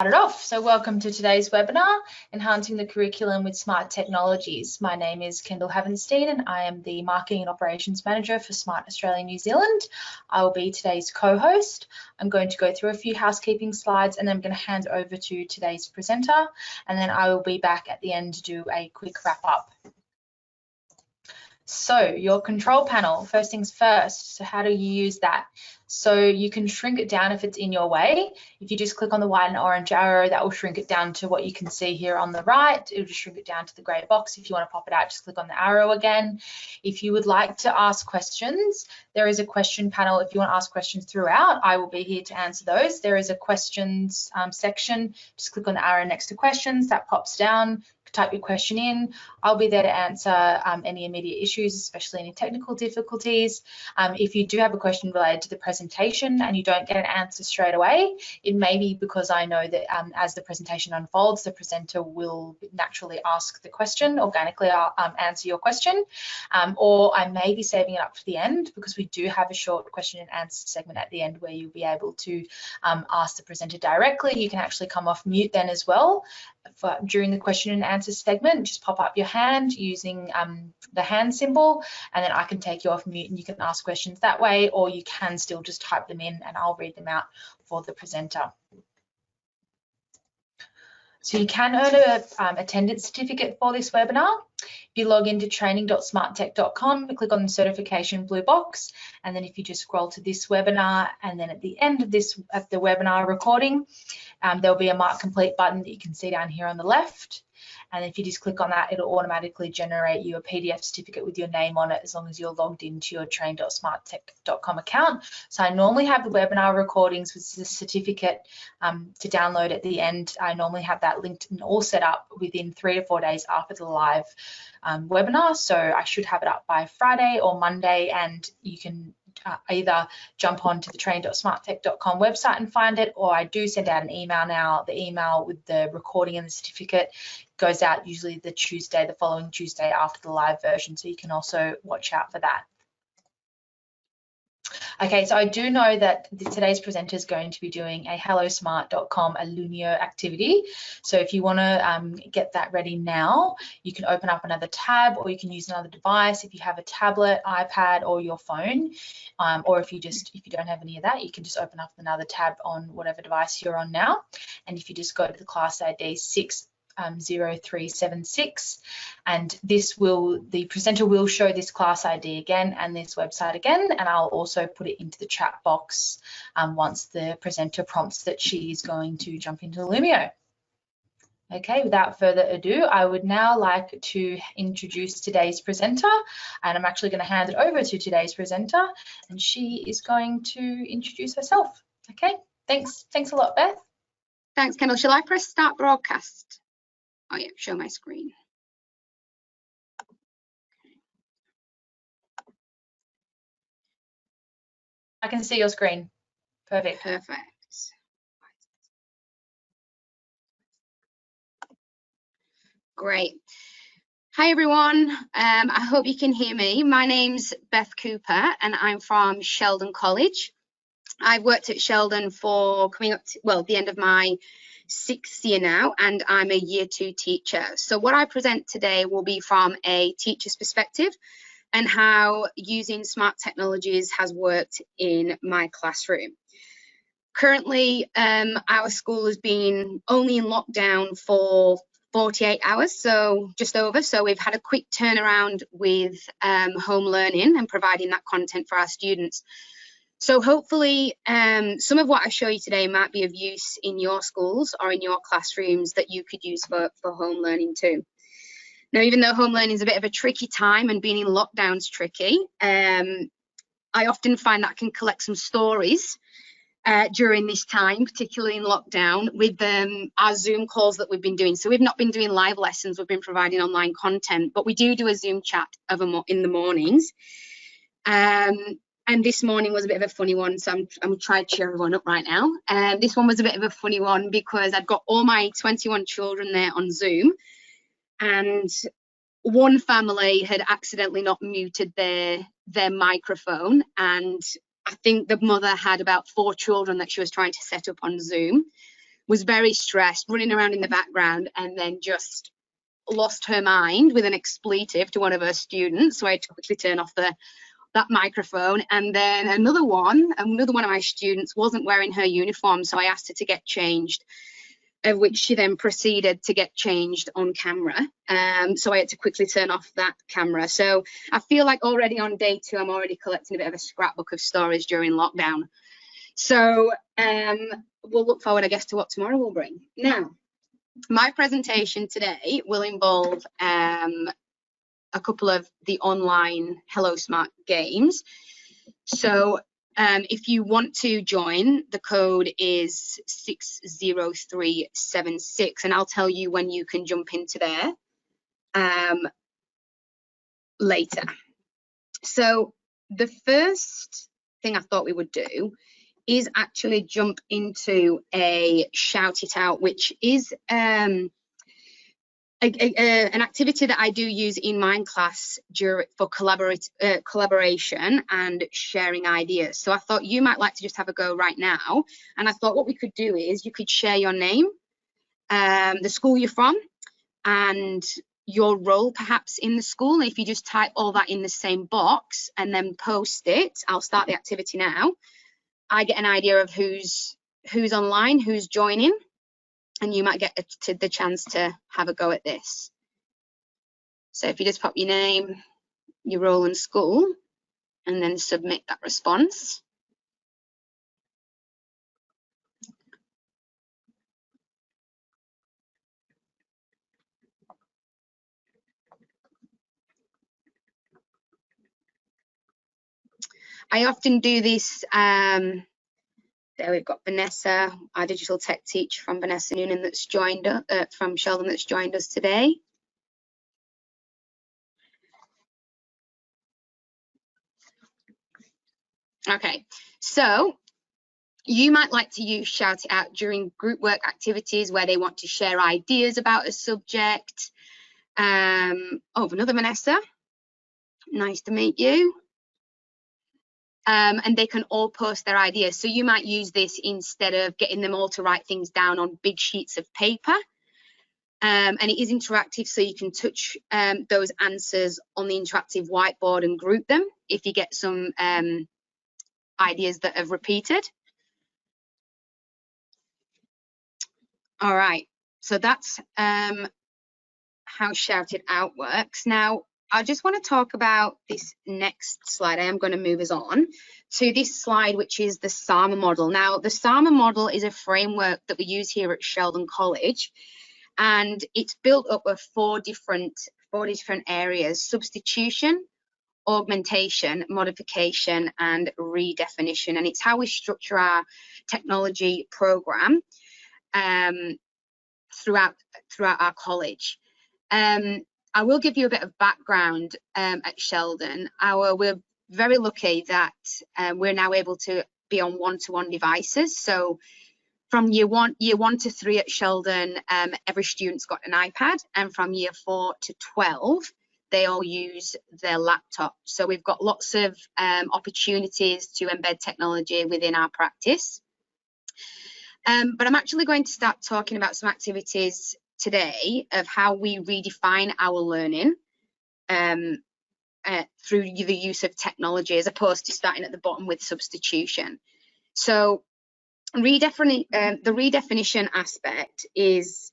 Started off. So welcome to today's webinar, Enhancing the Curriculum with Smart Technologies. My name is Kendall Havenstein and I am the Marketing and Operations Manager for Smart Australia New Zealand. I will be today's co-host. I'm going to go through a few housekeeping slides and then I'm going to hand over to today's presenter, and then I will be back at the end to do a quick wrap up. So your control panel, first things first. So how do you use that? So you can shrink it down if it's in your way. If you just click on the white and orange arrow, that will shrink it down to what you can see here on the right. It'll just shrink it down to the grey box. If you want to pop it out, just click on the arrow again. If you would like to ask questions, there is a question panel. If you want to ask questions throughout, I will be here to answer those. There is a questions section. Just click on the arrow next to questions. That pops down. Type your question in. I'll be there to answer any immediate issues, especially any technical difficulties. If you do have a question related to the presentation and you don't get an answer straight away, it may be because I know that as the presentation unfolds, the presenter will naturally ask the question, organically answer your question, or I may be saving it up for the end because we do have a short question and answer segment at the end where you'll be able to ask the presenter directly. You can actually come off mute then as well. During the question and answer segment, just pop up your hand using the hand symbol, and then I can take you off mute and you can ask questions that way, or you can still just type them in and I'll read them out for the presenter. So you can earn an attendance certificate for this webinar. If you log into training.smarttech.com, click on the certification blue box, and then if you just scroll to this webinar, and then at the end of the webinar recording, there'll be a mark complete button that you can see down here on the left. And if you just click on that, it'll automatically generate you a PDF certificate with your name on it as long as you're logged into your train.smarttech.com account. So I normally have the webinar recordings with the certificate to download at the end. I normally have that linked and all set up within 3 to 4 days after the live webinar. So I should have it up by Friday or Monday, and you can either jump onto the train.smarttech.com website and find it, or I do send out an email now. The email with the recording and the certificate goes out usually the following Tuesday after the live version, so you can also watch out for that. Okay, so I do know that today's presenter is going to be doing a hellosmart.com Alumio activity. So if you want to get that ready now, you can open up another tab, or you can use another device if you have a tablet, iPad, or your phone. Or if you don't have any of that, you can just open up another tab on whatever device you're on now. And if you just go to the class ID 60376, and the presenter will show this class ID again and this website again, and I'll also put it into the chat box once the presenter prompts that she is going to jump into Lumio. Okay, without further ado, I would now like to introduce today's presenter, and I'm actually going to hand it over to today's presenter, and she is going to introduce herself. Okay, thanks a lot, Beth. Thanks, Kendall. Shall I press start broadcast? Oh yeah, show my screen. I can see your screen. Perfect. Perfect. Great. Hi everyone. I hope you can hear me. My name's Beth Cooper and I'm from Sheldon College. I've worked at Sheldon for coming up to, well, the end of my 6th year now, and I'm a year 2 teacher. So what I present today will be from a teacher's perspective and how using smart technologies has worked in my classroom. Currently, our school has been only in lockdown for 48 hours, so just over. So we've had a quick turnaround with home learning and providing that content for our students. So hopefully some of what I show you today might be of use in your schools or in your classrooms that you could use for home learning too. Now, even though home learning is a bit of a tricky time and being in lockdown's tricky, I often find that I can collect some stories during this time, particularly in lockdown, with our Zoom calls that we've been doing. So we've not been doing live lessons, we've been providing online content, but we do a Zoom chat in the mornings. And this morning was a bit of a funny one, so I'm trying to cheer everyone up right now. This one was a bit of a funny one because I'd got all my 21 children there on Zoom, and one family had accidentally not muted their microphone, and I think the mother had about 4 children that she was trying to set up on Zoom. was very stressed, running around in the background, and then just lost her mind with an expletive to one of her students. So I had to quickly turn off that microphone. And then another one of my students wasn't wearing her uniform, so I asked her to get changed, of which she then proceeded to get changed on camera. So I had to quickly turn off that camera. So I feel like already on day 2, I'm already collecting a bit of a scrapbook of stories during lockdown. So we'll look forward, I guess, to what tomorrow will bring. Now, my presentation today will involve a couple of the online Hello Smart games. So if you want to join, the code is 60376, and I'll tell you when you can jump into there later. So the first thing I thought we would do is actually jump into a Shout It Out, which is an activity that I do use in my class for collaboration and sharing ideas. So I thought you might like to just have a go right now. And I thought what we could do is you could share your name, the school you're from, and your role perhaps in the school. And if you just type all that in the same box and then post it, I'll start the activity now. I get an idea of who's online, who's joining, and you might get the chance to have a go at this. So if you just pop your name, your role and school, and then submit that response. I often do this. There we've got Vanessa, our digital tech teacher from Vanessa Noonan that's joined us, from Sheldon that's joined us today. Okay, so you might like to use Shout It Out during group work activities where they want to share ideas about a subject. Oh, another Vanessa, nice to meet you. And they can all post their ideas. So you might use this instead of getting them all to write things down on big sheets of paper. And it is interactive, so you can touch those answers on the interactive whiteboard and group them if you get some ideas that have repeated. All right, so that's how Shout It Out works. Now, I just want to talk about this next slide. I am going to move us on to this slide, which is the SAMA model. Now, the SAMA model is a framework that we use here at Sheldon College, and it's built up of four different areas: substitution, augmentation, modification, and redefinition. And it's how we structure our technology program throughout our college. I will give you a bit of background at Sheldon. We're very lucky that we're now able to be on one-to-one devices. So from year one to 3 at Sheldon, every student's got an iPad, and from year 4 to 12, they all use their laptop. So we've got lots of opportunities to embed technology within our practice. But I'm actually going to start talking about some activities today of how we redefine our learning through the use of technology, as opposed to starting at the bottom with substitution. So the redefinition aspect is,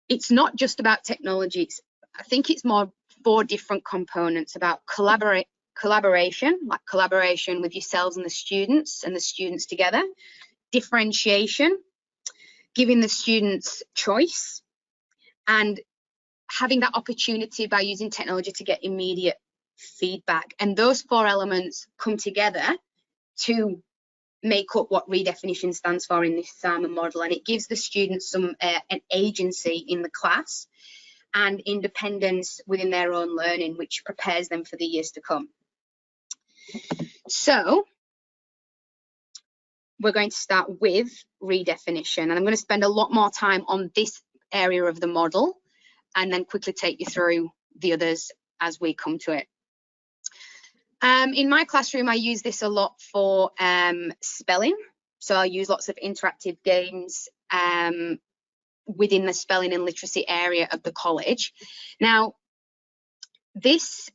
it's not just about technology. I think it's more 4 different components about collaboration, like collaboration with yourselves and the students together, differentiation, giving the students choice, and having that opportunity by using technology to get immediate feedback. And those 4 elements come together to make up what redefinition stands for in this SAMA model, and it gives the students some an agency in the class and independence within their own learning, which prepares them for the years to come. So we're going to start with redefinition, and I'm going to spend a lot more time on this area of the model and then quickly take you through the others as we come to it. In my classroom, I use this a lot for spelling. So I'll use lots of interactive games within the spelling and literacy area of the college. Now, this,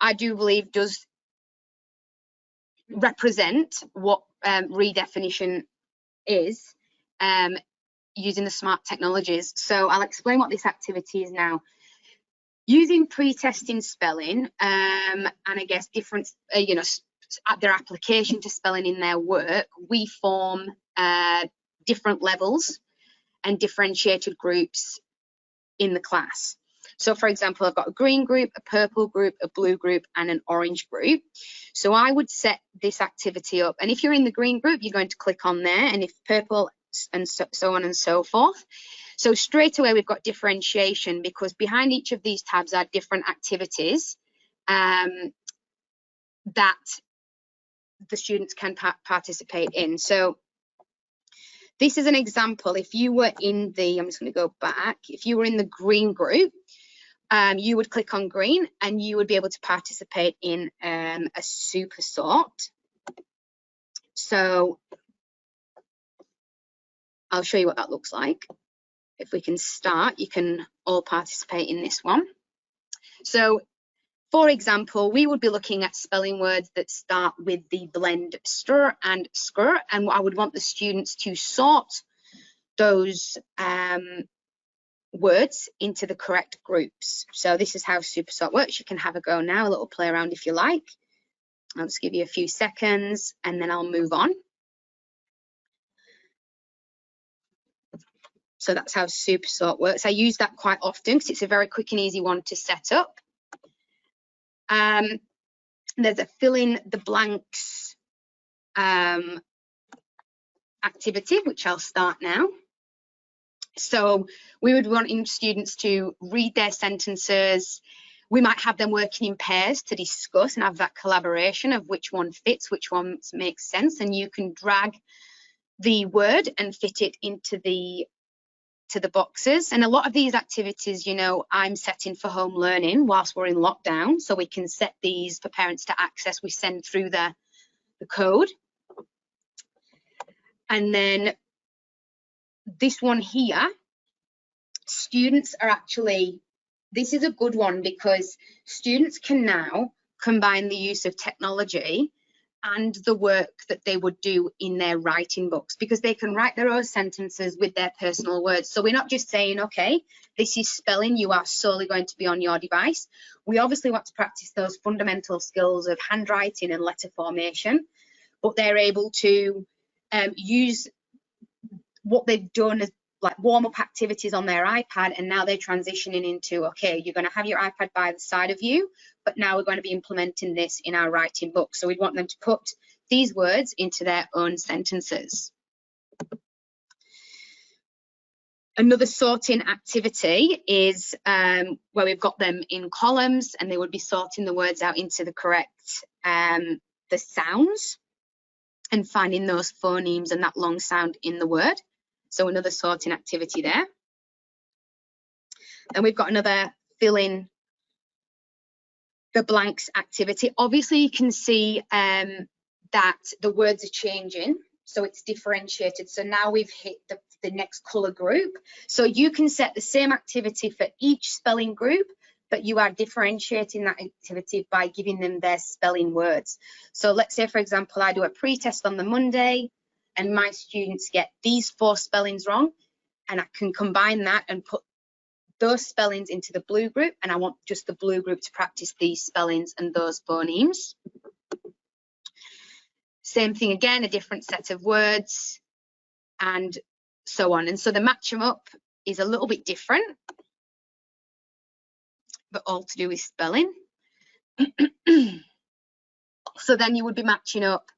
I do believe, does represent what redefinition is using the smart technologies. So I'll explain what this activity is now. Using pre-testing spelling and I guess different, you know, their application to spelling in their work, we form different levels and differentiated groups in the class. So for example, I've got a green group, a purple group, a blue group, and an orange group. So I would set this activity up, and if you're in the green group, you're going to click on there, and if purple, and so on and so forth. So straight away we've got differentiation, because behind each of these tabs are different activities that the students can participate in. So this is an example. If you were in the, I'm just going to go back, if you were in the green group, you would click on green and you would be able to participate in a super sort. So I'll show you what that looks like. If we can start, you can all participate in this one. So for example, we would be looking at spelling words that start with the blend stir and skr, and I would want the students to sort those words into the correct groups. So this is how Supersort works. You can have a go now, a little play around if you like. I'll just give you a few seconds and then I'll move on. So that's how Supersort works. I use that quite often because it's a very quick and easy one to set up. There's a fill in the blanks activity, which I'll start now. So we would want students to read their sentences. We might have them working in pairs to discuss and have that collaboration of which one fits, which one makes sense, and you can drag the word and fit it into the boxes. And a lot of these activities, you know, I'm setting for home learning whilst we're in lockdown, so we can set these for parents to access. We send through the code. And then this one here, students are actually, this is a good one because students can now combine the use of technology and the work that they would do in their writing books, because they can write their own sentences with their personal words. So we're not just saying, okay, this is spelling, you are solely going to be on your device. We obviously want to practice those fundamental skills of handwriting and letter formation, but they're able to use what they've done as like warm-up activities on their iPad, and now they're transitioning into, okay, you're going to have your iPad by the side of you, but now we're going to be implementing this in our writing book. So we want them to put these words into their own sentences. Another sorting activity is where we've got them in columns and they would be sorting the words out into the correct, the sounds, and finding those phonemes and that long sound in the word. So another sorting activity there. Then we've got another fill in the blanks activity. Obviously you can see that the words are changing, so it's differentiated. So now we've hit the next colour group. So you can set the same activity for each spelling group, but you are differentiating that activity by giving them their spelling words. So let's say, for example, I do a pre-test on the Monday and my students get these 4 spellings wrong, and I can combine that and put those spellings into the blue group, and I want just the blue group to practice these spellings and those phonemes. Same thing again, a different set of words and so on. And so the match them up is a little bit different, but all to do with spelling. So then you would be matching up,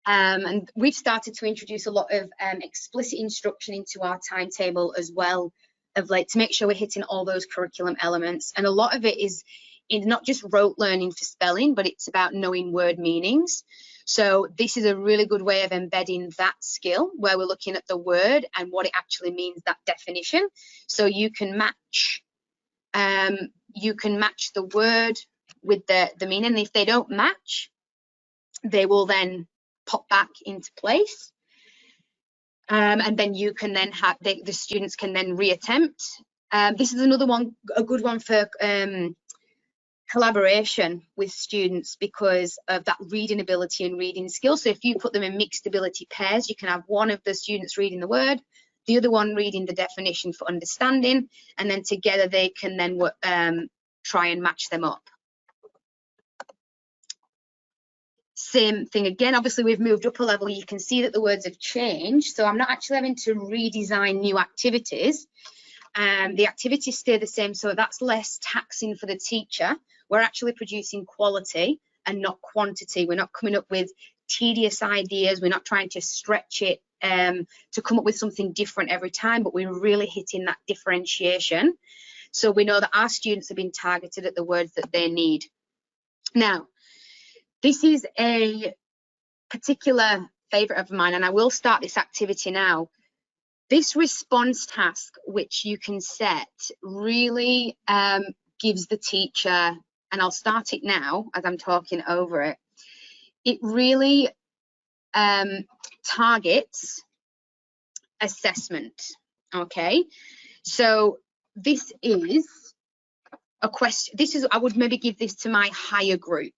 and we've started to introduce a lot of explicit instruction into our timetable as well of late, to make sure we're hitting all those curriculum elements. And a lot of it is not just rote learning for spelling, but it's about knowing word meanings. So this is a really good way of embedding that skill, where we're looking at the word and what it actually means, that definition. So you can match the word with the meaning. And if they don't match, they will then pop back into place. And then you can then have, the students can then reattempt. This is another one, a good one for collaboration with students because of that reading ability and reading skills. So if you put them in mixed ability pairs, you can have one of the students reading the word, the other one reading the definition for understanding, and then together they can then try and match them up. Same thing again, obviously we've moved up a level, you can see that the words have changed, so I'm not actually having to redesign new activities. The activities stay the same, so that's less taxing for the teacher. We're actually producing quality and not quantity. We're not coming up with tedious ideas, we're not trying to stretch it to come up with something different every time, but we're really hitting that differentiation. So we know that our students have been targeted at the words that they need. Now, this is a particular favourite of mine, and I will start this activity now. This response task, which you can set, really gives the teacher, and I'll start it now as I'm talking over it, it really targets assessment, okay? So this is a question, I would maybe give this to my higher group,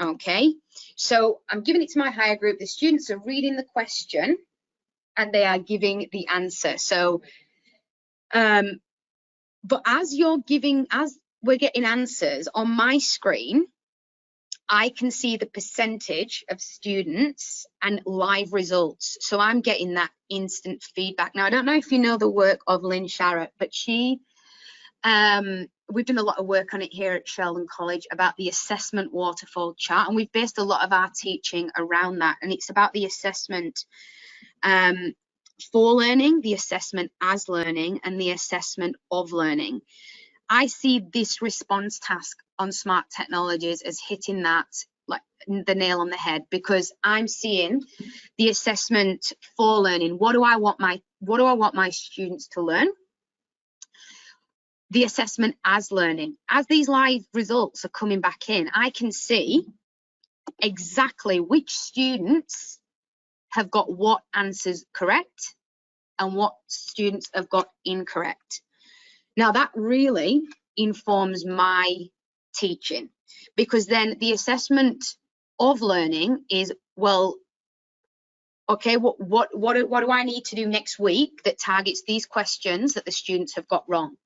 okay? So I'm giving it to my higher group, the students are reading the question and they are giving the answer. So, but as we're getting answers on my screen, I can see the percentage of students and live results. So I'm getting that instant feedback. Now, I don't know if you know the work of Lynn Sharrett, but she, we've done a lot of work on it here at Sheldon College about the assessment waterfall chart, and we've based a lot of our teaching around that. And it's about the assessment for learning, the assessment as learning, and the assessment of learning. I see this response task on smart technologies as hitting that like the nail on the head, because I'm seeing the assessment for learning. What do I want my students to learn? The assessment as learning. As these live results are coming back in, I can see exactly which students have got what answers correct and what students have got incorrect. Now that really informs my teaching, because then the assessment of learning is, well, okay, what do I need to do next week that targets these questions that the students have got wrong?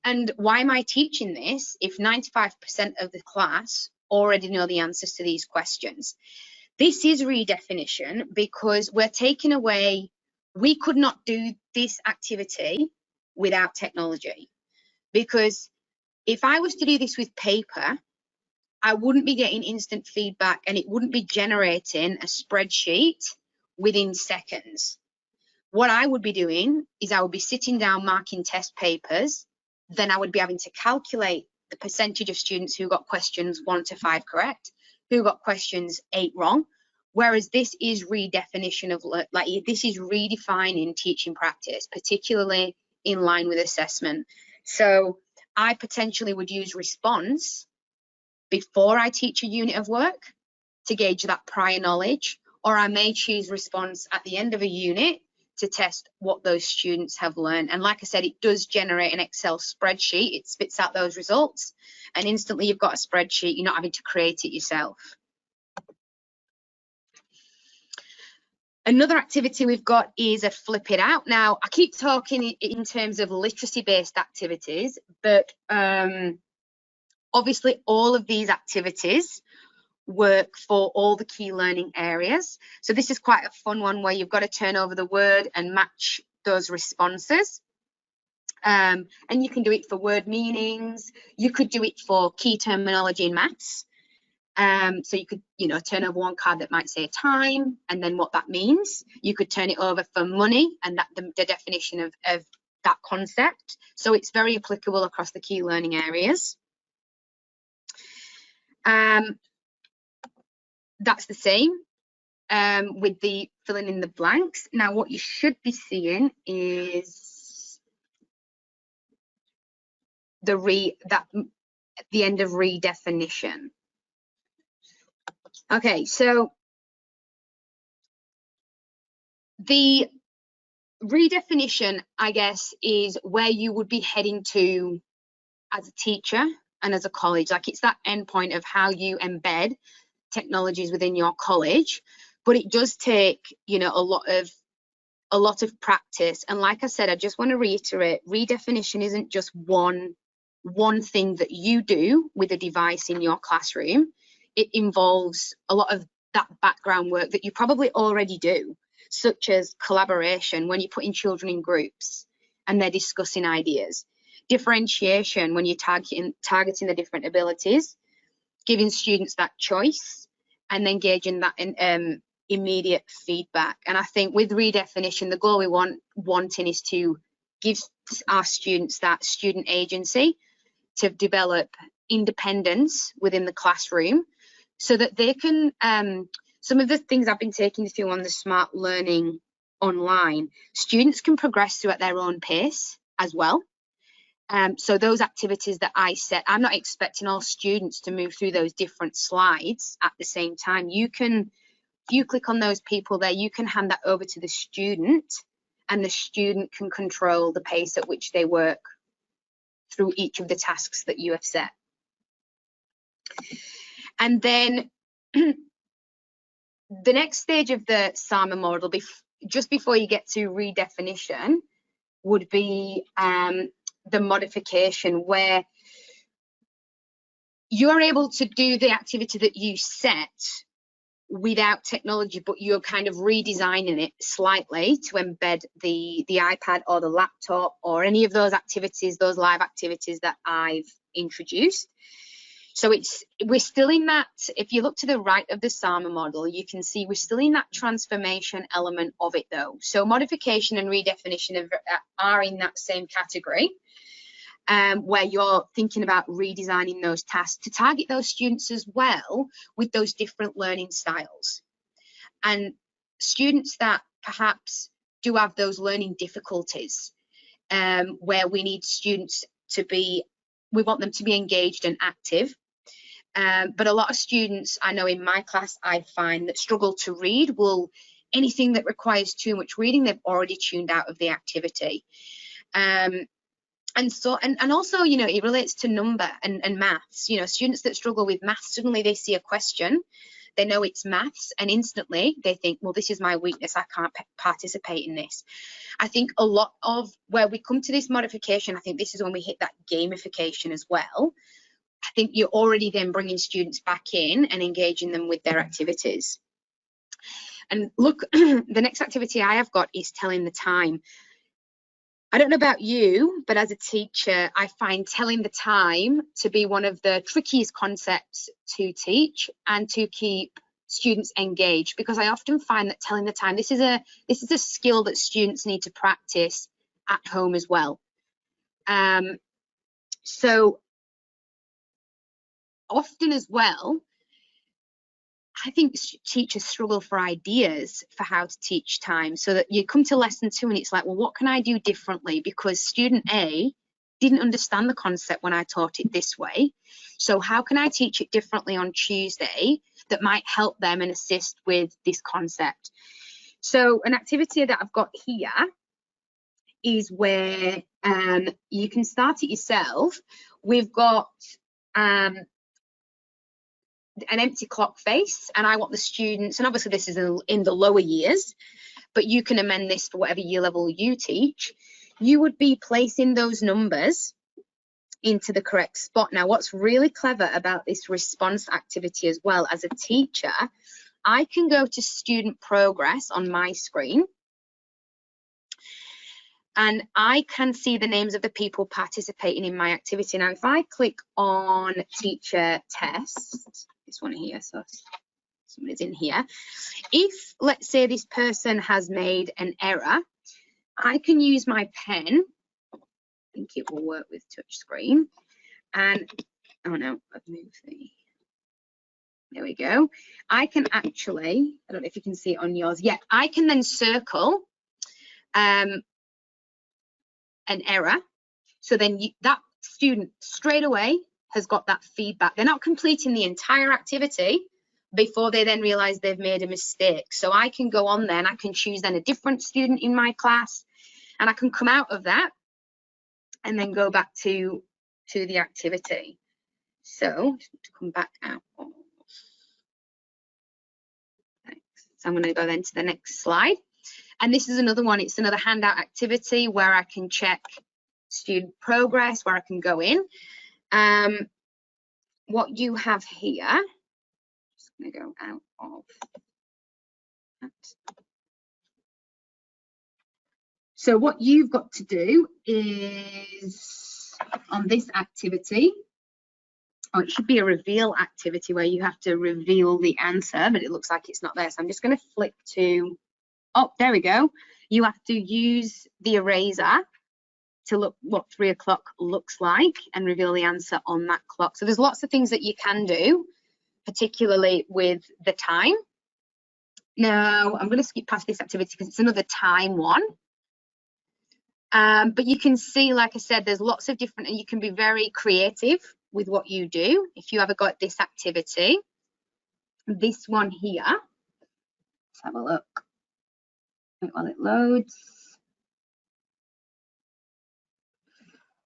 And why am I teaching this if 95% of the class already know the answers to these questions? This is redefinition, because we're taking away, we could not do this activity without technology. Because if I was to do this with paper, I wouldn't be getting instant feedback and it wouldn't be generating a spreadsheet within seconds. What I would be doing is I would be sitting down marking test papers, then I would be having to calculate the percentage of students who got questions 1 to 5 correct, who got questions 8 wrong. Whereas this is redefinition of, like, this is redefining teaching practice, particularly in line with assessment. So I potentially would use response before I teach a unit of work to gauge that prior knowledge, or I may choose response at the end of a unit to test what those students have learned. And like I said, it does generate an Excel spreadsheet. It spits out those results and instantly you've got a spreadsheet. You're not having to create it yourself. Another activity we've got is a flip it out. Now, I keep talking in terms of literacy-based activities, but obviously all of these activities work for all the key learning areas. So this is quite a fun one where you've got to turn over the word and match those responses. And you can do it for word meanings. You could do it for key terminology in maths. So you could, turn over one card that might say time and then what that means. You could turn it over for money and that the definition of that concept. So it's very applicable across the key learning areas. That's the same with the filling in the blanks. Now what you should be seeing is the end of redefinition. Okay, so the redefinition, I guess, is where you would be heading to as a teacher and as a college. Like, it's that end point of how you embed technologies within your college, but it does take, you know, a lot of practice. And like I said, I just want to reiterate, redefinition isn't just one thing that you do with a device in your classroom. It involves a lot of that background work that you probably already do, such as collaboration, when you're putting children in groups and they're discussing ideas, differentiation, when you're targeting the different abilities, giving students that choice, and then gauging that in immediate feedback. And I think with redefinition, the goal we wanting is to give our students that student agency to develop independence within the classroom, so that they can, some of the things I've been taking you through on the smart learning online, students can progress through at their own pace as well. So those activities that I set, I'm not expecting all students to move through those different slides at the same time. You can, if you click on those people there, you can hand that over to the student, and the student can control the pace at which they work through each of the tasks that you have set. And then the next stage of the SAMA model, just before you get to redefinition, would be the modification, where you're able to do the activity that you set without technology, but you're kind of redesigning it slightly to embed the iPad or the laptop or any of those activities, those live activities that I've introduced. So we're still in that, if you look to the right of the SAMA model, you can see we're still in that transformation element of it though. So modification and redefinition are in that same category, where you're thinking about redesigning those tasks to target those students as well with those different learning styles. And students that perhaps do have those learning difficulties, where we need students to be, we want them to be engaged and active. But a lot of students I know in my class, I find, that struggle to read, anything that requires too much reading, they've already tuned out of the activity. And also, you know, it relates to number and maths. You know, students that struggle with maths, suddenly they see a question, they know it's maths, and instantly they think, well, this is my weakness, I can't participate in this. I think a lot of where we come to this modification, I think this is when we hit that gamification as well. I think you're already then bringing students back in and engaging them with their activities. And look, the next activity I have got is telling the time. I don't know about you, but as a teacher, I find telling the time to be one of the trickiest concepts to teach and to keep students engaged, because I often find that telling the time, this is a skill that students need to practice at home as well. So often as well, I think teachers struggle for ideas for how to teach time, so that you come to lesson 2 and it's like, well, what can I do differently? Because student A didn't understand the concept when I taught it this way. So how can I teach it differently on Tuesday that might help them and assist with this concept? So an activity that I've got here is where you can start it yourself. We've got an empty clock face, and I want the students, and obviously this is in the lower years, but you can amend this for whatever year level you teach. You would be placing those numbers into the correct spot. Now, what's really clever about this response activity as well, as a teacher, I can go to student progress on my screen, and I can see the names of the people participating in my activity. Now, if I click on teacher test, this one here, so somebody's in here. If, let's say, this person has made an error, I can use my pen. I think it will work with touch screen. And, oh no, I've moved the, there we go. I can actually, I don't know if you can see it on yours. Yeah, I can then circle an error. So then that student straight away has got that feedback. They're not completing the entire activity before they then realize they've made a mistake. So I can go on then, I can choose then a different student in my class, And I can come out of that and then go back to the activity. So just to come back out. So I'm going to go then to the next slide. And this is another one. It's another handout activity where I can check student progress, where I can go in. What you have here, just going to go out of that. So what you've got to do is on this activity, oh, it should be a reveal activity where you have to reveal the answer, but it looks like it's not there. So I'm just going to flick to, oh, there we go. You have to use the eraser to look what 3 o'clock looks like and reveal the answer on that clock. So there's lots of things that you can do, particularly with the time. Now, I'm going to skip past this activity because it's another time one. But you can see, like I said, there's lots of different, and you can be very creative with what you do. If you ever got this activity, this one here, let's have a look. Wait while it loads.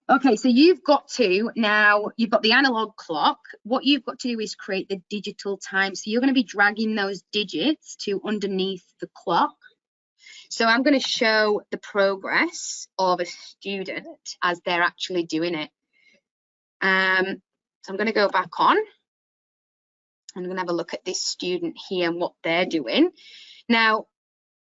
Okay, so you've got to, now you've got the analog clock. What you've got to do is create the digital time. So you're going to be dragging those digits to underneath the clock. So I'm going to show the progress of a student as they're actually doing it. So I'm going to go back on. I'm going to have a look at this student here and what they're doing. Now,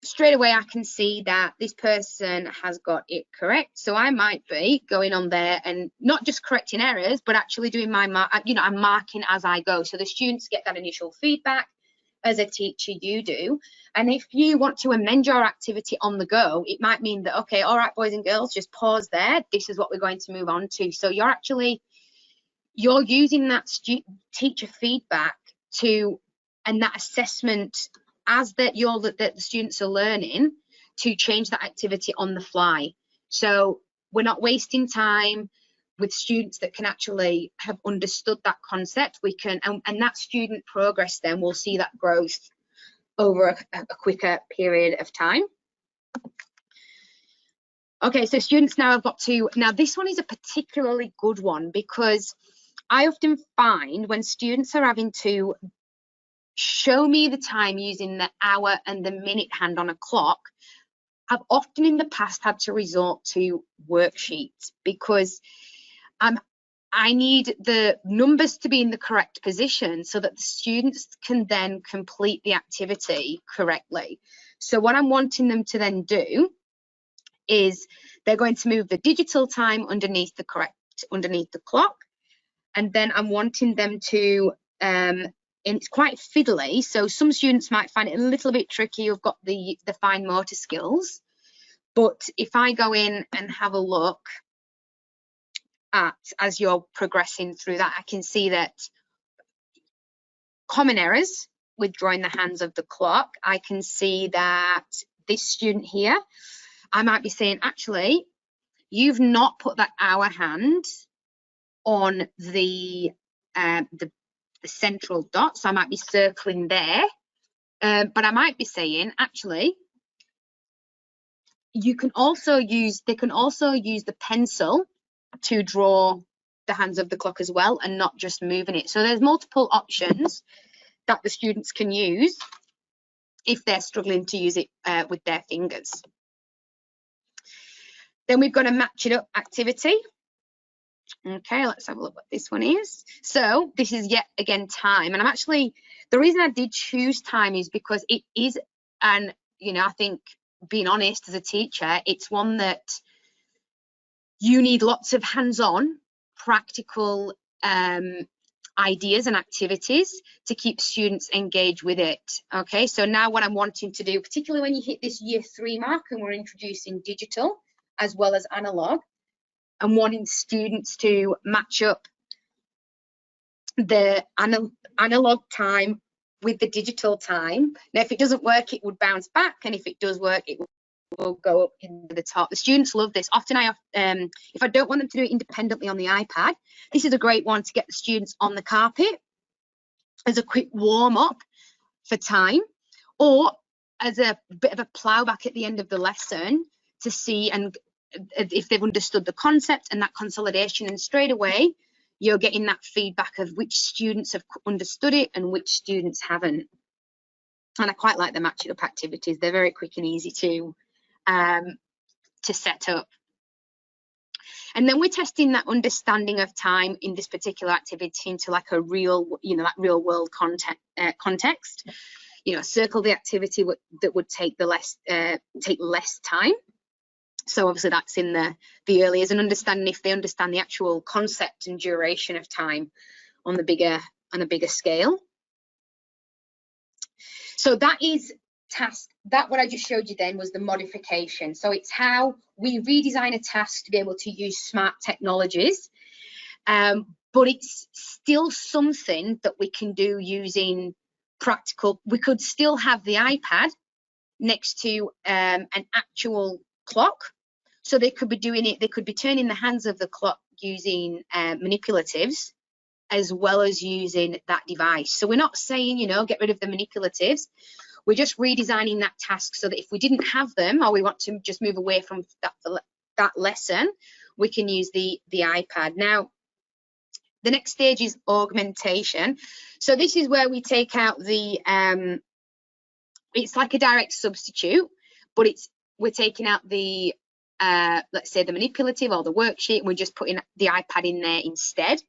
straight away, I can see that this person has got it correct. So I might be going on there and not just correcting errors, but actually doing my I'm marking as I go. So the students get that initial feedback. As a teacher, you do. And if you want to amend your activity on the go, it might mean that, okay, all right, boys and girls, just pause there. This is what we're going to move on to. So you're using that teacher feedback and that assessment as that the students are learning to change that activity on the fly. So we're not wasting time with students that can actually have understood that concept. We can, and that student progress then we'll see that growth over a quicker period of time. Okay, so students now have got to, now this one is a particularly good one because I often find when students are having to show me the time using the hour and the minute hand on a clock, I've often in the past had to resort to worksheets because I need the numbers to be in the correct position so that the students can then complete the activity correctly. So what I'm wanting them to then do is they're going to move the digital time underneath the clock, and then I'm wanting them to and it's quite fiddly, so some students might find it a little bit tricky who've got the fine motor skills. But if I go in and have a look at, as you're progressing through that, I can see that common errors with drawing the hands of the clock. I can see that this student here, I might be saying, actually, you've not put that hour hand on the central dot, so I might be circling there. But I might be saying, actually, they can also use the pencil to draw the hands of the clock as well and not just moving it. So there's multiple options that the students can use if they're struggling to use it with their fingers. Then we've got a match it up activity. Okay, let's have a look what this one is. So this is yet again time, and I'm actually, the reason I did choose time is because it is, and I think being honest as a teacher, it's one that you need lots of hands-on practical ideas and activities to keep students engaged with it. Okay, so now what I'm wanting to do, particularly when you hit this year 3 mark and we're introducing digital as well as analog, I'm wanting students to match up the analog time with the digital time. Now, if it doesn't work, it would bounce back, and if it does work, it will go up into the top. The students love this. Often if I don't want them to do it independently on the iPad, this is a great one to get the students on the carpet as a quick warm-up for time, or as a bit of a plough back at the end of the lesson to see and if they've understood the concept and that consolidation, and straight away you're getting that feedback of which students have understood it and which students haven't. And I quite like the match it up activities. They're very quick and easy to set up. And then we're testing that understanding of time in this particular activity into like a real, that real world context. Circle the activity that would take less time. So obviously that's in the early years, and understanding if they understand the actual concept and duration of time on a bigger scale. So that is task. That what I just showed you then was the modification. So it's how we redesign a task to be able to use smart technologies, but it's still something that we can do using practical. We could still have the iPad next to an actual clock. So they could be doing it, they could be turning the hands of the clock using manipulatives as well as using that device. So we're not saying, get rid of the manipulatives. We're just redesigning that task so that if we didn't have them, or we want to just move away from that lesson, we can use the iPad. Now, the next stage is augmentation. So this is where we take out the, it's like a direct substitute, but we're taking out the, let's say the manipulative or the worksheet, and we're just putting the iPad in there instead,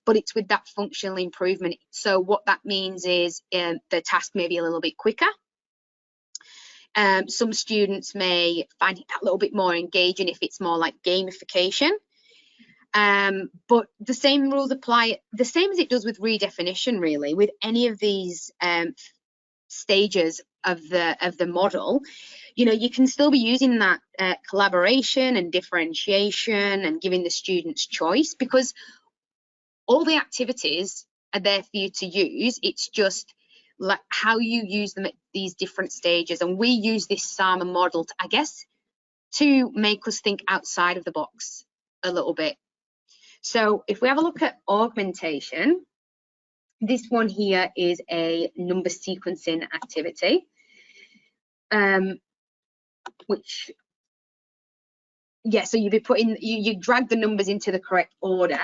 but it's with that functional improvement. So what that means is the task may be a little bit quicker. Some students may find it a little bit more engaging if it's more like gamification. But the same rules apply, the same as it does with redefinition, really, with any of these stages of the model. You can still be using that collaboration and differentiation and giving the students choice, because all the activities are there for you to use. It's just like how you use them at these different stages. And we use this SAMA model to, I guess, to make us think outside of the box a little bit. So if we have a look at augmentation, this one here is a number sequencing activity, which, so you'd be putting, you drag the numbers into the correct order,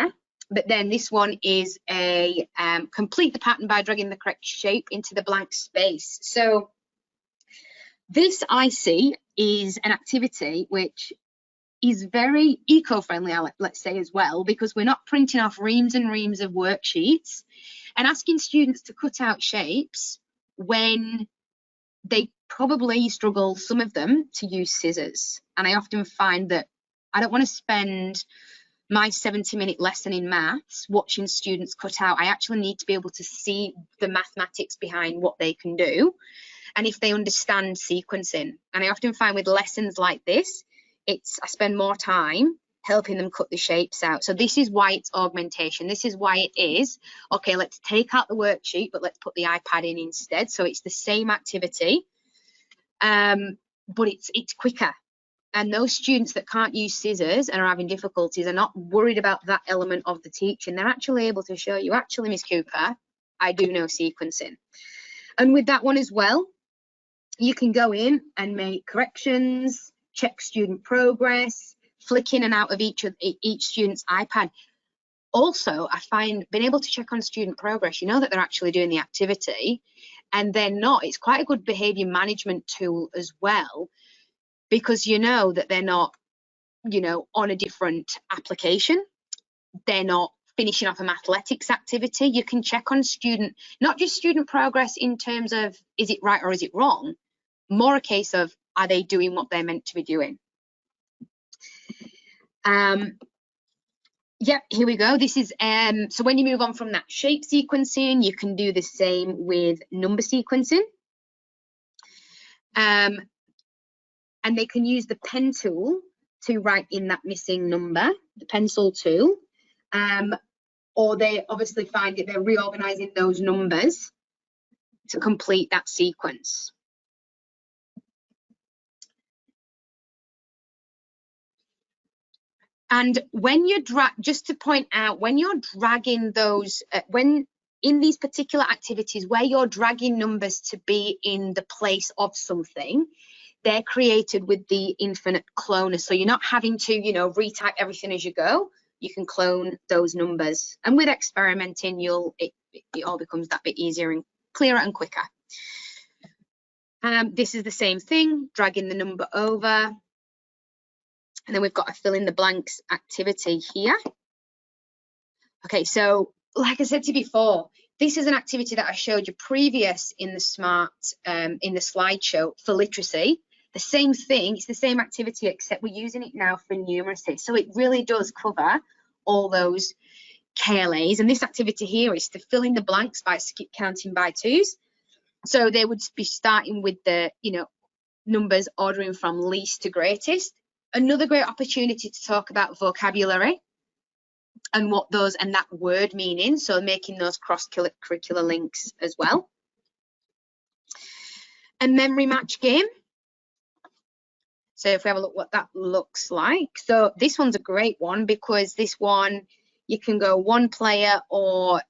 but then this one is a complete the pattern by dragging the correct shape into the blank space. So this, I see, is an activity which is very eco-friendly, let's say, as well, because we're not printing off reams and reams of worksheets and asking students to cut out shapes when they probably struggle, some of them, to use scissors. And I often find that I don't want to spend my 70-minute lesson in maths watching students cut out. I actually need to be able to see the mathematics behind what they can do, and if they understand sequencing. And I often find with lessons like this, I spend more time helping them cut the shapes out. So this is why it's augmentation. This is why it is, okay, let's take out the worksheet, but let's put the iPad in instead. So it's the same activity, but it's quicker. And those students that can't use scissors and are having difficulties are not worried about that element of the teaching. They're actually able to show you, actually, Miss Cooper, I do know sequencing. And with that one as well, you can go in and make corrections, check student progress, flick in and out of each student's iPad. Also, I find being able to check on student progress, that they're actually doing the activity and they're not. It's quite a good behaviour management tool as well, because that they're not, on a different application. They're not finishing off a athletics activity. You can check on not just student progress in terms of is it right or is it wrong, more a case of are they doing what they're meant to be doing. Yep, here we go. This is so when you move on from that shape sequencing, you can do the same with number sequencing. And they can use the pen tool to write in that missing number, the pencil tool, or they obviously find that they're reorganizing those numbers to complete that sequence. And when you're just to point out, when you're dragging those, when in these particular activities where you're dragging numbers to be in the place of something, they're created with the infinite cloner. So you're not having to, you know, retype everything as you go. You can clone those numbers. And with experimenting, it all becomes that bit easier and clearer and quicker. This is the same thing, dragging the number over. And then we've got a fill in the blanks activity here. Okay, so like I said to you before, this is an activity that I showed you previous in the Smart, in the slideshow for literacy. The same thing, it's the same activity, except we're using it now for numeracy. So it really does cover all those KLAs. And this activity here is to fill in the blanks by skip counting by twos. So they would be starting with the, you know, numbers ordering from least to greatest. Another great opportunity to talk about vocabulary and what those and that word meaning, so making those cross-curricular links as well. A memory match game. So if we have a look what that looks like. So this one's a great one because this one, you can go 1 player or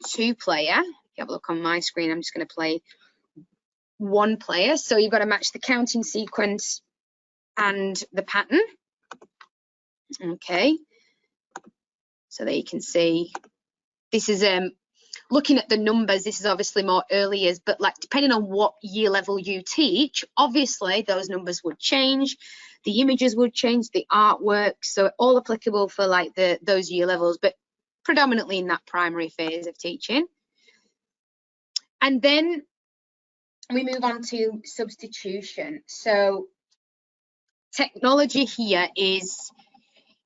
2 player. If you have a look on my screen, I'm just going to play 1 player. So you've got to match the counting sequence and the pattern. Okay. So there you can see, this is looking at the numbers. This is obviously more early years, but like depending on what year level you teach, obviously those numbers would change, the images would change, the artwork. So all applicable for like those year levels, but predominantly in that primary phase of teaching. And then we move on to substitution. So technology here is,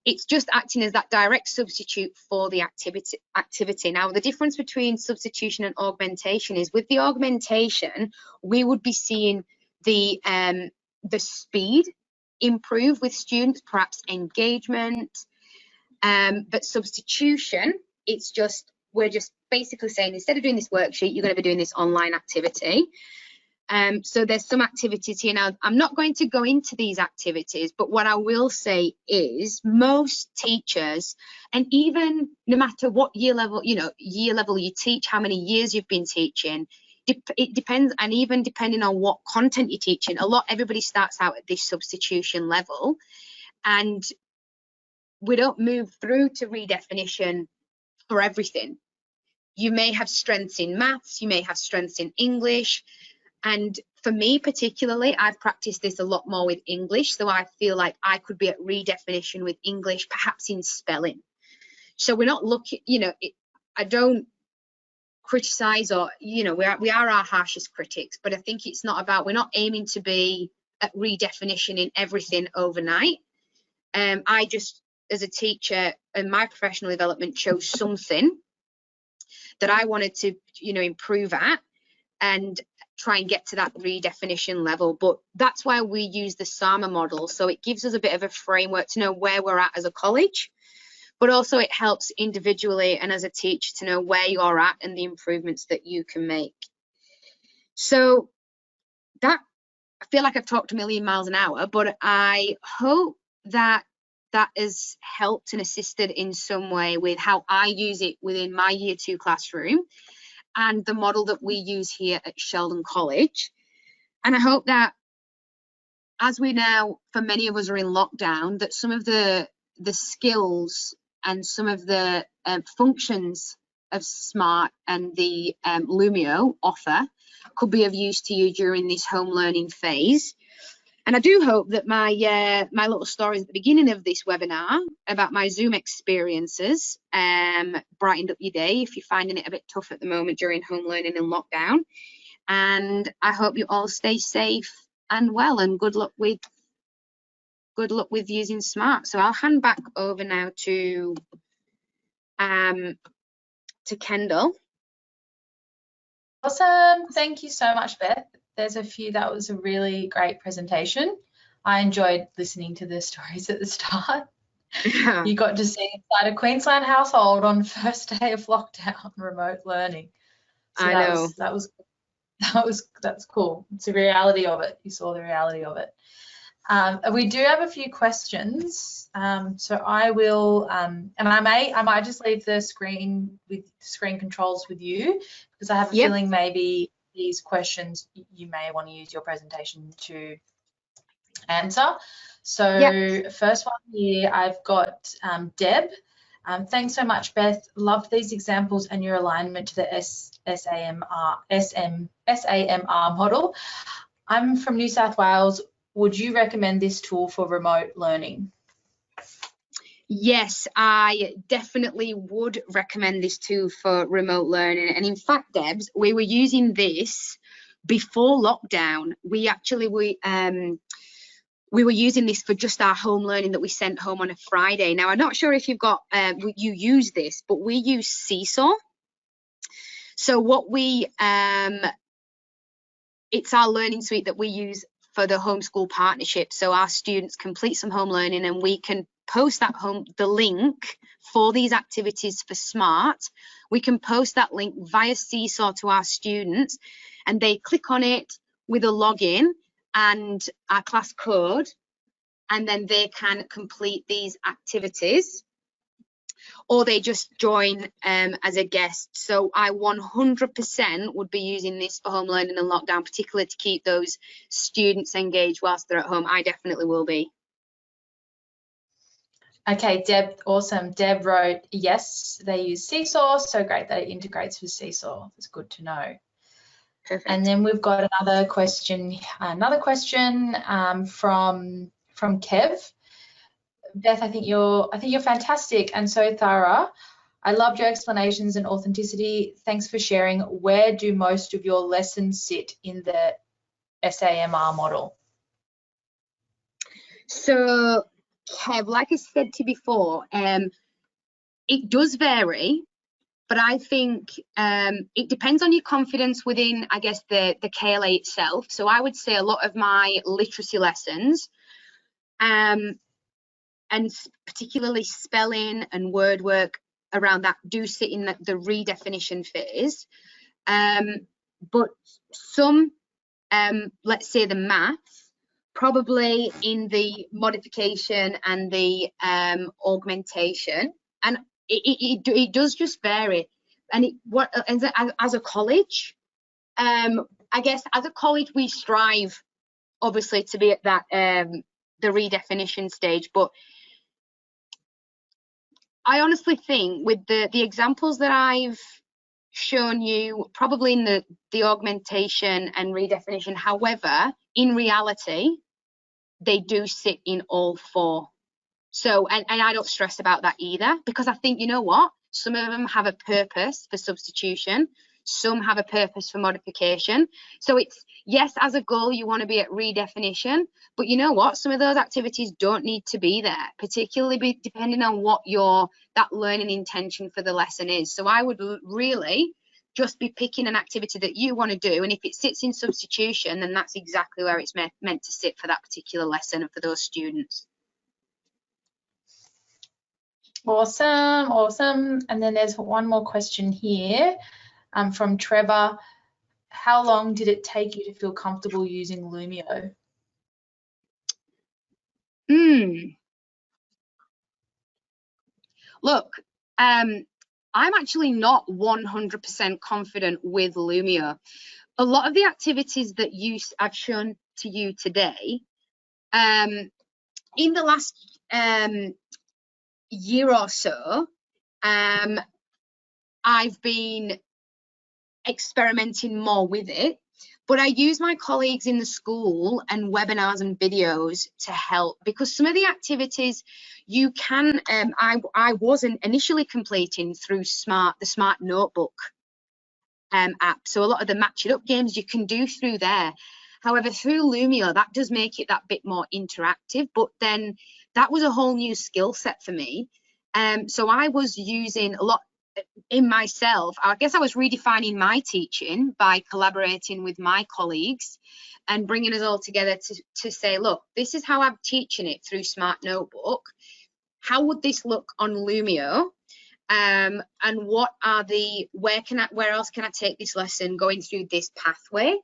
it's just acting as that direct substitute for the activity. Now, the difference between substitution and augmentation is with the augmentation, we would be seeing the speed improve with students, perhaps engagement. But substitution, it's just, we're just basically saying instead of doing this worksheet, you're going to be doing this online activity. So there's some activities here. Now, I'm not going to go into these activities, but what I will say is most teachers, and even no matter what year level, you know, year level you teach, how many years you've been teaching, it depends, and even depending on what content you're teaching, everybody starts out at this substitution level, and we don't move through to redefinition for everything. You may have strengths in maths, you may have strengths in English. And for me particularly, I've practiced this a lot more with English, so I feel like I could be at redefinition with English, perhaps in spelling. So we're not looking, you know, I don't criticize, or, you know, we are our harshest critics, but I think it's not about, we're not aiming to be at redefinition in everything overnight. I just, as a teacher, in my professional development, chose something that I wanted to, you know, improve at and try and get to that redefinition level. But that's why we use the SAMA model. So it gives us a bit of a framework to know where we're at as a college, but also it helps individually and as a teacher to know where you're at and the improvements that you can make. So that, I feel like I've talked a million miles an hour, but I hope that that has helped and assisted in some way with how I use it within my Year 2 classroom and the model that we use here at Sheldon College. And I hope that as we now, for many of us, are in lockdown, that some of the skills and some of the functions of SMART and the Lumio offer could be of use to you during this home learning phase. And I do hope that my little stories at the beginning of this webinar about my Zoom experiences brightened up your day if you're finding it a bit tough at the moment during home learning and lockdown. And I hope you all stay safe and well, and good luck with using SMART. So I'll hand back over now to Kendall. Awesome. Thank you so much, Beth. That was a really great presentation. I enjoyed listening to the stories at the start. Yeah. You got to see inside a Queensland household on first day of lockdown, remote learning. So I know. That's cool. It's the reality of it. You saw the reality of it. We do have a few questions. So I will, and I might just leave the screen controls with you, because I have a feeling maybe these questions you may want to use your presentation to answer. So Yep. first one here, I've got Deb. Thanks so much, Beth. Loved these examples and your alignment to the SAMR model. I'm from New South Wales. Would you recommend this tool for remote learning? Yes, I definitely would recommend this tool for remote learning. And in fact, Debs, we were using this before lockdown. We were using this for just our home learning that we sent home on a Friday. Now, I'm not sure if you've got you use this, but we use Seesaw. So what it's our learning suite that we use for the homeschool partnership. So our students complete some home learning and we can post the link for these activities for SMART. We can post that link via Seesaw to our students and they click on it with a login and our class code, and then they can complete these activities, or they just join as a guest. So I 100% would be using this for home learning and lockdown, particularly to keep those students engaged whilst they're at home. I definitely will be. Okay, Deb, awesome. Deb wrote, yes, they use Seesaw. So great that it integrates with Seesaw. It's good to know. Perfect. And then we've got another question from Kev. Beth, I think you're fantastic and so thorough. I loved your explanations and authenticity. Thanks for sharing. Where do most of your lessons sit in the SAMR model? So, Kev, like I said to you before, it does vary, but I think it depends on your confidence within, I guess, the KLA itself. So I would say a lot of my literacy lessons, and particularly spelling and word work around that, do sit in the redefinition phase. But some, let's say the maths, probably in the modification and the augmentation, and it does just vary. And as a college, I guess as a college we strive obviously to be at that the redefinition stage, but I honestly think with the examples that I've shown you, probably in the augmentation and redefinition, however, in reality, they do sit in all four. So, and I don't stress about that either, because I think, you know what, some of them have a purpose for substitution, some have a purpose for modification. So it's, yes, as a goal, you want to be at redefinition, but you know what, some of those activities don't need to be there, particularly depending on what that learning intention for the lesson is. So I would really just be picking an activity that you want to do, and if it sits in substitution, then that's exactly where it's meant to sit for that particular lesson and for those students. Awesome. And then there's one more question here from Trevor. How long did it take you to feel comfortable using Lumio? Look, I'm actually not 100% confident with Lumio. A lot of the activities that I've shown to you today, in the last year or so, I've been experimenting more with it, but I use my colleagues in the school and webinars and videos to help, because some of the activities you can, I wasn't initially completing through the Smart Notebook app. So a lot of the Match It Up games you can do through there. However, through Lumio, that does make it that bit more interactive, but then that was a whole new skill set for me. So I was using a lot in myself. I guess I was redefining my teaching by collaborating with my colleagues and bringing us all together to say, look, this is how I'm teaching it through Smart Notebook. How would this look on Lumio? And what are where else can I take this lesson going through this pathway?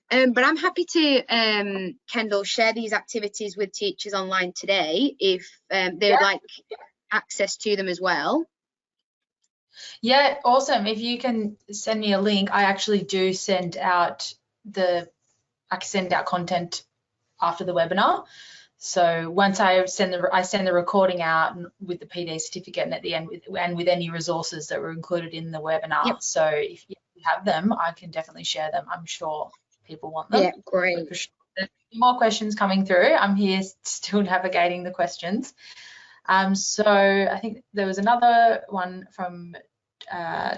But I'm happy to, Kendall, share these activities with teachers online today if they'd like access to them as well. Yeah, awesome. If you can send me a link, I actually do send out content after the webinar. So once I send the recording out with the PD certificate, and at the end with any resources that were included in the webinar. Yep. So if you have them, I can definitely share them. I'm sure people want them. Yeah, great. For sure. There's more questions coming through. I'm here still navigating the questions. So I think there was another one from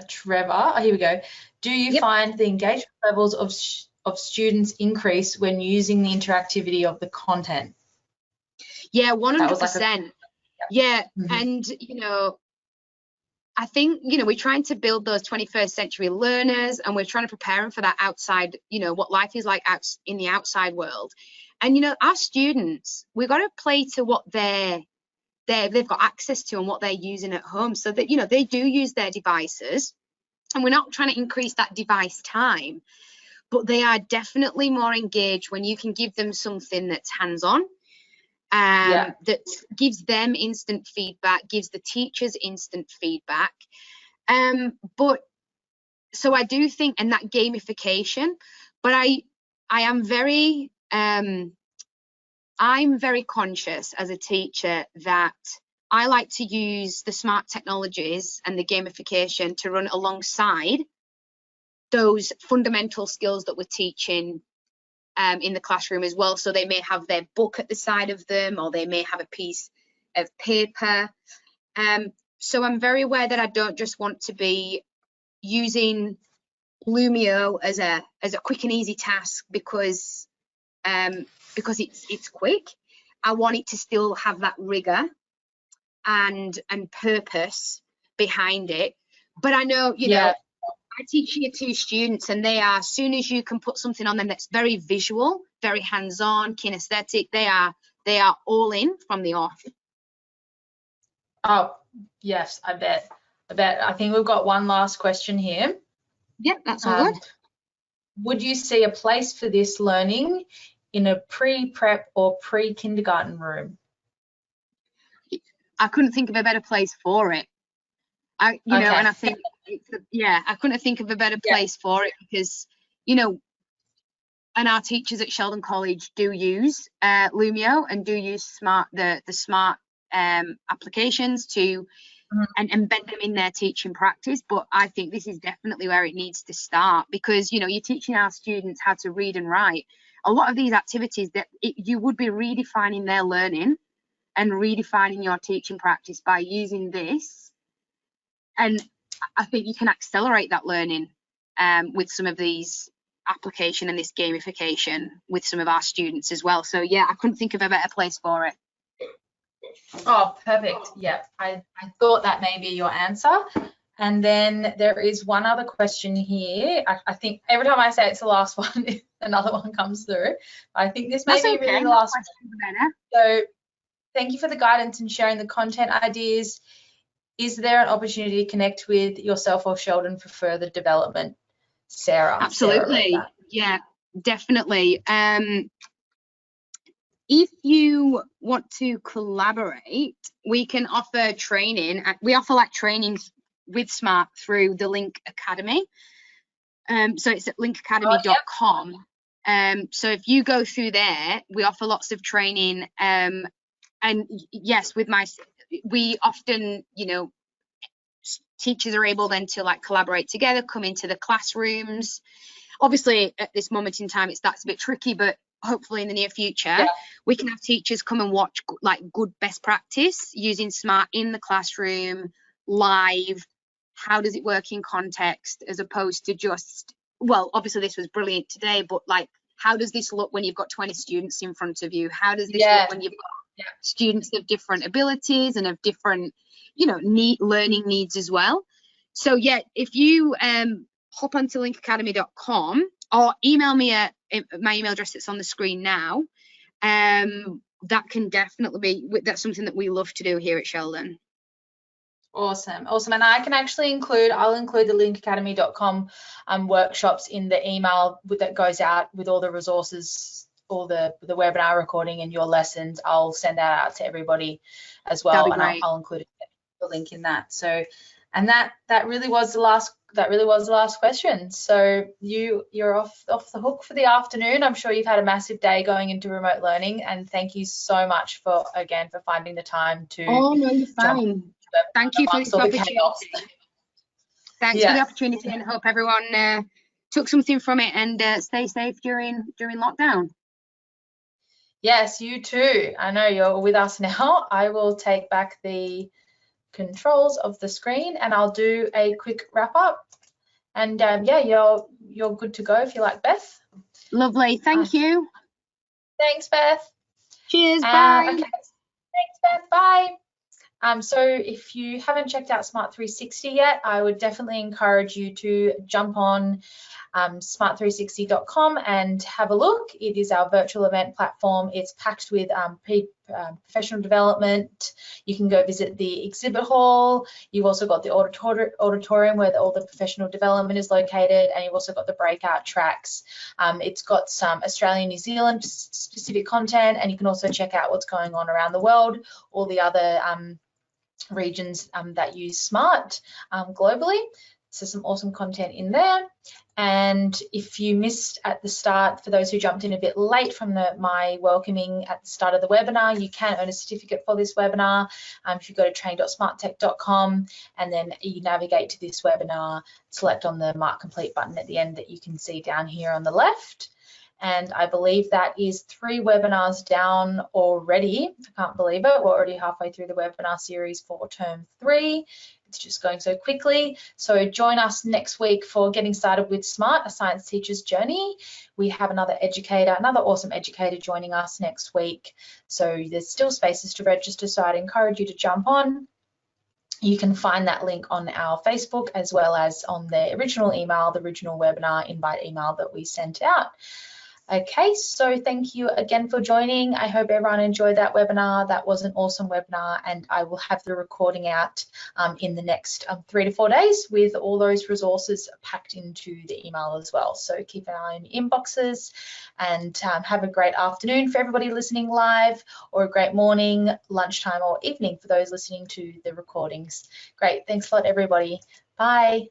Trevor. Oh, here we go. Do you find the engagement levels of students increase when using the interactivity of the content? Yeah, 100%. Yeah, and I think we're trying to build those 21st century learners, and we're trying to prepare them for that outside, what life is like out in the outside world. And our students, we've got to play to what they've got access to and what they're using at home, so that they do use their devices, and we're not trying to increase that device time, but they are definitely more engaged when you can give them something that's hands-on, that gives them instant feedback, gives the teachers instant feedback. But so I do think, and that gamification, but I am very I'm very conscious as a teacher that I like to use the smart technologies and the gamification to run alongside those fundamental skills that we're teaching in the classroom as well. So they may have their book at the side of them, or they may have a piece of paper. So I'm very aware that I don't just want to be using Lumio as a quick and easy task because it's quick. I want it to still have that rigor and purpose behind it. But I know, I teach year 2 students, and they are, as soon as you can put something on them that's very visual, very hands-on, kinesthetic, they are all in from the off. Oh, yes, I bet. I think we've got one last question here. Yep, that's all good. Would you see a place for this learning in a pre-prep or pre-kindergarten room? I couldn't think of a better place for it. And I think I couldn't think of a better place for it, because and our teachers at Sheldon College do use Lumio and do use the smart applications to and embed them in their teaching practice. But I think this is definitely where it needs to start, because you're teaching our students how to read and write. A lot of these activities that you would be redefining their learning and redefining your teaching practice by using this. And I think you can accelerate that learning with some of these application and this gamification with some of our students as well. So yeah, I couldn't think of a better place for it. Oh, perfect. Yeah, I thought that may be your answer. And then there is one other question here. I think every time I say it's the last one, another one comes through. I think this may be really the last one. So thank you for the guidance and sharing the content ideas. Is there an opportunity to connect with yourself or Sheldon for further development? Sarah. Absolutely. Sarah, yeah, definitely. If you want to collaborate, we can offer training. We offer trainings with Smart through the Link Academy. So it's at linkacademy.com. So if you go through there, we offer lots of training. And yes, we often, teachers are able then to collaborate together, come into the classrooms. Obviously at this moment in time that's a bit tricky, but hopefully in the near future we can have teachers come and watch good best practice using Smart in the classroom live. How does it work in context, as opposed to just, well, obviously this was brilliant today, but how does this look when you've got 20 students in front of you? How does this look when you've got students of different abilities and of different learning needs as well? So yeah, if you hop onto linkacademy.com or email me at my email address that's on the screen now, that can definitely be, that's something that we love to do here at Sheldon. Awesome. And I can actually I'll include the linkacademy.com workshops in the email that goes out with all the resources, all the webinar recording and your lessons. I'll send that out to everybody as well, and I'll include the link in that. So, and that really was the that really was the last question. So you're off the hook for the afternoon. I'm sure you've had a massive day going into remote learning, and thank you so much for finding the time to. Oh no, you're jump fine. Thank you for this opportunity. Thanks for the opportunity, and hope everyone took something from it and stay safe during lockdown. Yes, you too. I know you're with us now. I will take back the controls of the screen and I'll do a quick wrap up. And yeah, you're good to go if you like, Beth. Lovely. Thank you. Thanks, Beth. Cheers. Bye. Okay. Thanks, Beth. Bye. So if you haven't checked out Smart 360 yet, I would definitely encourage you to jump on smart360.com and have a look. It is our virtual event platform. It's packed with professional development. You can go visit the exhibit hall. You've also got the auditorium where all the professional development is located, and you've also got the breakout tracks. It's got some Australian, New Zealand specific content, and you can also check out what's going on around the world, all the other regions that use Smart globally. So some awesome content in there. And if you missed at the start, for those who jumped in a bit late from my welcoming at the start of the webinar, you can earn a certificate for this webinar. If you go to training.smarttech.com and then you navigate to this webinar, select on the Mark Complete button at the end that you can see down here on the left. And I believe that is 3 webinars down already. I can't believe it. We're already halfway through the webinar series for term 3. It's just going so quickly. So join us next week for Getting Started with Smart, a science teacher's journey. We have another awesome educator joining us next week. So there's still spaces to register, so I'd encourage you to jump on. You can find that link on our Facebook as well as on the original email, the original webinar invite email that we sent out. Okay, so thank you again for joining. I hope everyone enjoyed that webinar. That was an awesome webinar, and I will have the recording out in the next 3 to 4 days with all those resources packed into the email as well. So keep an eye on your inboxes, and have a great afternoon for everybody listening live, or a great morning, lunchtime, or evening for those listening to the recordings. Great, thanks a lot, everybody. Bye.